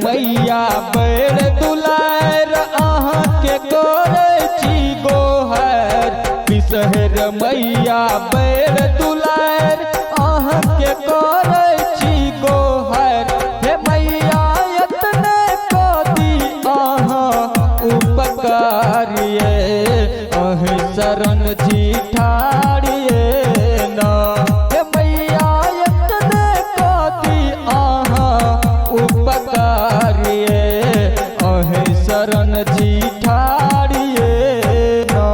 मैया बैर दुलार अहाँ के करे छी गोहर। बिसहर मैया बैर दुलार अहाँ के करे छी गोहर। हे मैया यतने कदी अहाँ उपकारिये अहि शरण छी ठाड़िये ना। हे मैया यतने कदी अहाँ उपकारिये अहि शरण छी ठाड़िये ना।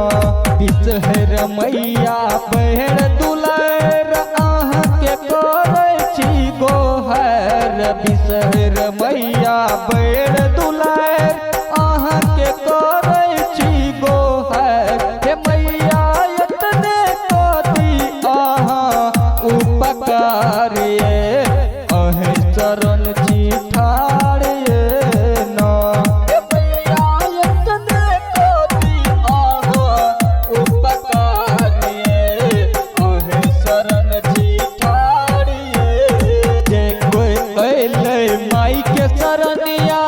बिसहर मैया बैर दुलार अहाँ के करे छी गोहर। बिसहर मैया बैर दुलार अहाँ के करे छी गोहर। हे मैया यतने कदी अहाँ उपकारिये अहि शरण छी ठाड़िये ना। हे मैया यतने कदी अहाँ उपकारिये अहि शरण छी ठाड़िये। जे कोई अइलै माई के शरणिया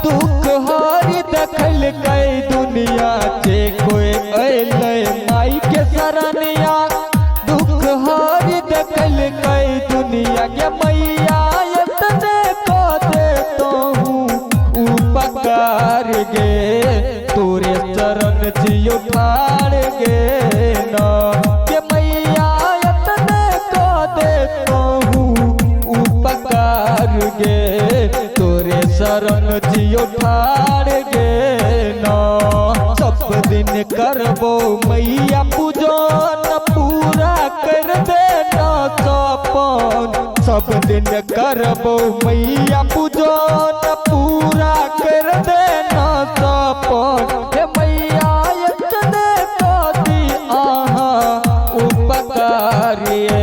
दुख हरि देखल कई दुनिया। जे कोई अइलै माई के शरणिया दुख हरि देखल कई दुनिया। के मैया यतने कदे तोहूँ उपकार गे तोरे शरण जियो ठाड़ गे ना। के मैया यतने कदे तोहूँ उपकार गे तोरे शरण जियो ठाड़ गे ना। सब दिन करबो मैया पूजन पूरा कर देना सपन। सब दिन करबो मैया पूजन पूरा कर देना सपन। हे मैया यतने कदी अहाँ उपकारिये